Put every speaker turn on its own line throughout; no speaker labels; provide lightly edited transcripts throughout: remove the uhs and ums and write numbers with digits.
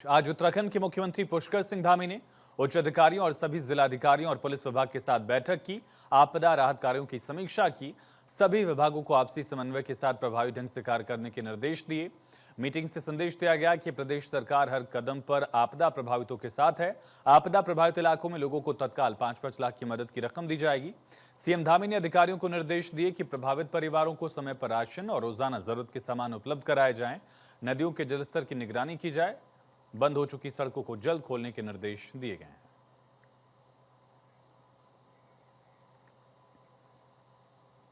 आज उत्तराखंड के मुख्यमंत्री पुष्कर सिंह धामी ने उच्च अधिकारियों और सभी जिलाधिकारियों और पुलिस विभाग के साथ बैठक की, आपदा राहत कार्यों की समीक्षा की, सभी विभागों को आपसी समन्वय के साथ प्रभावी ढंग से कार्य करने के निर्देश दिए। मीटिंग से संदेश दिया गया कि प्रदेश सरकार हर कदम पर आपदा प्रभावितों के साथ है। आपदा प्रभावित इलाकों में लोगों को तत्काल 5-5 लाख की मदद की रकम दी जाएगी। सीएम धामी ने अधिकारियों को निर्देश दिए कि प्रभावित परिवारों को समय पर राशन और रोजाना जरूरत के सामान उपलब्ध कराए जाएं। नदियों के जलस्तर की निगरानी की जाए। बंद हो चुकी सड़कों को जल्द खोलने के निर्देश दिए गए हैं।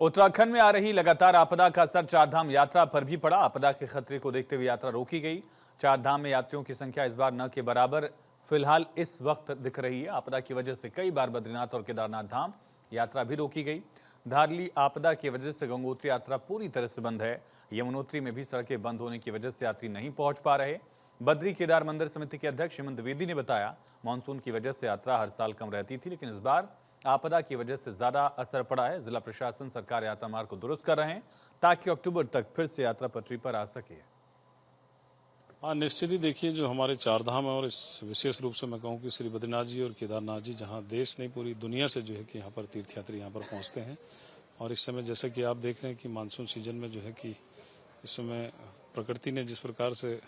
उत्तराखंड में आ रही लगातार आपदा का असर चारधाम यात्रा पर भी पड़ा। आपदा के खतरे को देखते हुए यात्रा रोकी गई। चारधाम में यात्रियों की संख्या इस बार न के बराबर फिलहाल इस वक्त दिख रही है। आपदा की वजह से कई बार बद्रीनाथ और केदारनाथ धाम यात्रा भी रोकी गई। धारली आपदा की वजह से गंगोत्री यात्रा पूरी तरह से बंद है। यमुनोत्री में भी सड़कें बंद होने की वजह से यात्री नहीं पहुंच पा रहे। बद्री केदार मंदिर समिति के अध्यक्ष हेमंत द्विवेदी ने बताया, मानसून की वजह से यात्रा हर साल कम रहती थी, लेकिन इस बार आपदा की वजह से ज्यादा असर पड़ा है। जिला प्रशासन सरकार यात्रा मार्ग को दुरुस्त कर रहे हैं ताकि अक्टूबर तक फिर से यात्रा पटरी पर आ सके।
हाँ, निश्चित ही देखिए, जो हमारे चार धाम है और इस विशेष रूप से मैं कहूँ कि श्री बद्रीनाथ जी और केदारनाथ जी, जहाँ देश नहीं पूरी दुनिया से जो है कि यहाँ पर तीर्थयात्री यहाँ पर पहुँचते हैं। और इस समय जैसा कि आप देख रहे हैं कि मानसून सीजन में जो है कि इस समय प्रकृति ने जिस प्रकार से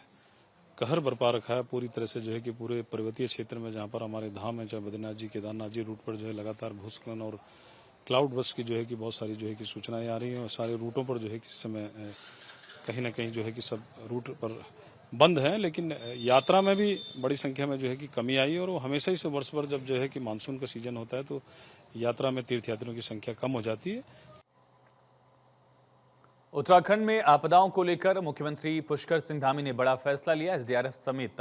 कहर बरपा रखा है, पूरी तरह से जो है कि पूरे पर्वतीय क्षेत्र में जहाँ पर हमारे धाम है, चाहे बद्रीनाथ जी केदारनाथ जी, रूट पर जो है लगातार भूस्खलन और क्लाउड बस्ट की जो है कि बहुत सारी जो है कि सूचनाएं आ रही हैं। और सारे रूटों पर जो है कि इस समय कहीं ना कहीं जो है कि सब रूट पर बंद है, लेकिन यात्रा में भी बड़ी संख्या में जो है कि कमी आई है। और वो हमेशा ही से वर्ष भर जब जो है कि मानसून का सीजन होता है तो यात्रा में तीर्थयात्रियों की संख्या कम हो जाती है।
उत्तराखंड में आपदाओं को लेकर मुख्यमंत्री पुष्कर सिंह धामी ने बड़ा फैसला लिया। एसडीआरएफ समेत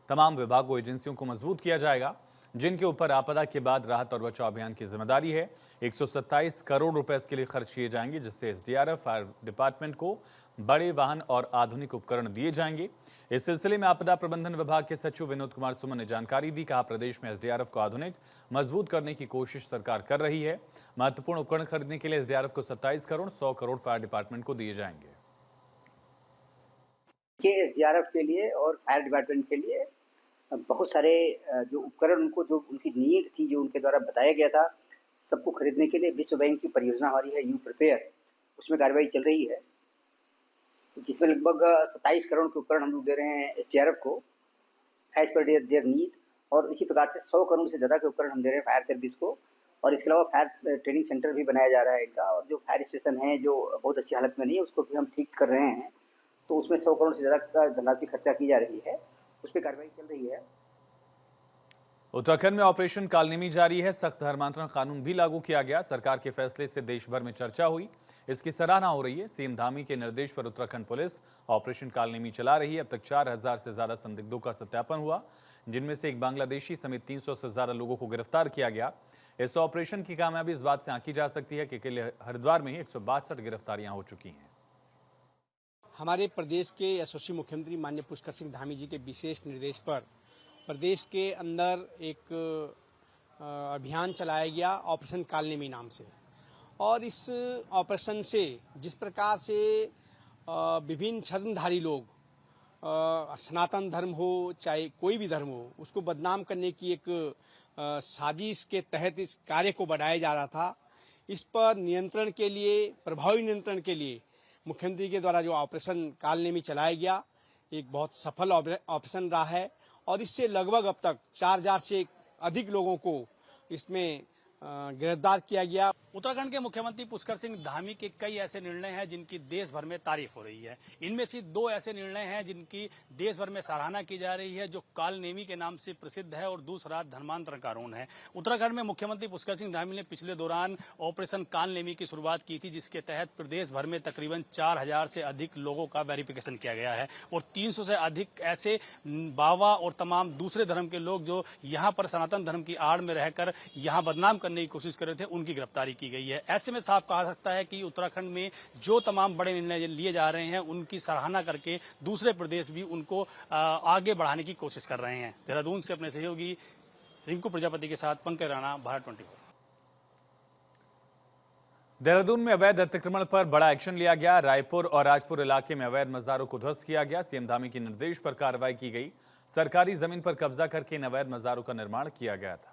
तमाम विभागों एजेंसियों को मजबूत किया जाएगा, जिनके ऊपर आपदा के बाद राहत और बचाव अभियान की जिम्मेदारी है। 127 करोड़ रुपए इसके लिए खर्च किए जाएंगे, जिससे एसडीआरएफ फायर डिपार्टमेंट को बड़े वाहन और आधुनिक उपकरण दिए जाएंगे। इस सिलसिले में आपदा प्रबंधन विभाग के सचिव विनोद कुमार सुमन ने जानकारी दी। कहा, प्रदेश में एसडीआरएफ को आधुनिक मजबूत करने की कोशिश सरकार कर रही है। महत्वपूर्ण उपकरण खरीदने के लिए एसडीआरएफ को 27 करोड़, 100 करोड़ फायर डिपार्टमेंट को दिए जाएंगे।
एसडीआरएफ के लिए और फायर डिपार्टमेंट के लिए बहुत सारे जो उपकरण उनको, जो उनकी नीड थी, जो उनके द्वारा बताया गया था, सबको खरीदने के लिए विश्व बैंक की परियोजना हमारी है यू प्रिपेयर, उसमें कार्रवाई चल रही है, जिसमें लगभग 27 करोड़ के उपकरण हम लोग दे रहे हैं एसडीआरएफ को एज पर देयर नीड। और इसी प्रकार से 100 करोड़ से ज़्यादा के उपकरण हम दे रहे हैं फायर सर्विस को। और इसके अलावा फायर ट्रेनिंग सेंटर भी बनाया जा रहा है इनका। और जो फायर स्टेशन है जो बहुत अच्छी हालत में नहीं है, उसको भी हम ठीक कर रहे हैं। तो उसमें 100 करोड़ से ज़्यादा का धनराशि खर्चा की जा रही है, उस पर कार्रवाई चल रही है।
उत्तराखंड में ऑपरेशन कालनेमी जारी है। सख्त धर्मांतरण कानून भी लागू किया गया। सरकार के फैसले से देश भर में चर्चा हुई, इसकी सराहना हो रही है। सीएम धामी के निर्देश पर उत्तराखंड पुलिस ऑपरेशन कालनेमी चला रही है। अब तक 4000 से ज्यादा संदिग्धों का सत्यापन हुआ, जिनमें से एक बांग्लादेशी समेत 300 से ज्यादा लोगों को गिरफ्तार किया गया। इस ऑपरेशन की कामयाबी इस बात से आंकी जा सकती है कि अकेले हरिद्वार में ही 162 गिरफ्तारियां हो चुकी हैं।
हमारे प्रदेश के यशस्वी मुख्यमंत्री माननीय पुष्कर सिंह धामी जी के विशेष निर्देश पर प्रदेश के अंदर एक अभियान चलाया गया ऑपरेशन कालनेमी नाम से। और इस ऑपरेशन से जिस प्रकार से विभिन्न धर्मधारी लोग, सनातन धर्म हो चाहे कोई भी धर्म हो, उसको बदनाम करने की एक साजिश के तहत इस कार्य को बढ़ाया जा रहा था, इस पर नियंत्रण के लिए, प्रभावी नियंत्रण के लिए मुख्यमंत्री के द्वारा जो ऑपरेशन कालनेमी चलाया गया, एक बहुत सफल ऑपरेशन रहा है। और इससे लगभग अब तक 4000 से अधिक लोगों को इसमें गिरफ्तार किया गया।
उत्तराखंड के मुख्यमंत्री पुष्कर सिंह धामी के कई ऐसे निर्णय हैं जिनकी देश भर में तारीफ हो रही है। इनमें से 2 ऐसे निर्णय हैं जिनकी देश भर में सराहना की जा रही है, जो कालनेमी के नाम से प्रसिद्ध है, और दूसरा धर्मांतरण कानून है। उत्तराखंड में मुख्यमंत्री पुष्कर सिंह धामी ने पिछले दौरान ऑपरेशन कालनेमी की शुरुआत की थी, जिसके तहत प्रदेश भर में तकरीबन 4000 से अधिक लोगों का वेरिफिकेशन किया गया है। और 300 से अधिक ऐसे बाबा और तमाम दूसरे धर्म के लोग जो यहाँ पर सनातन धर्म की आड़ में रहकर यहाँ बदनाम करने की कोशिश कर रहे थे, उनकी गिरफ्तारी की गई है। ऐसे में साफ कहा सकता है कि उत्तराखंड में जो तमाम बड़े निर्णय लिए जा रहे हैं, उनकी सराहना करके दूसरे प्रदेश भी उनको आगे बढ़ाने की कोशिश कर रहे हैं। देहरादून से अपने सहयोगी रिंकू प्रजापति के साथ पंकज राणा, भारत 24।
देहरादून में अवैध अतिक्रमण पर बड़ा एक्शन लिया गया। रायपुर और राजपुर इलाके में अवैध मज़ारों को ध्वस्त किया गया। सीएम धामी के निर्देश पर कार्रवाई की गई। सरकारी जमीन पर कब्जा करके इन अवैध मज़ारों का निर्माण किया गया था।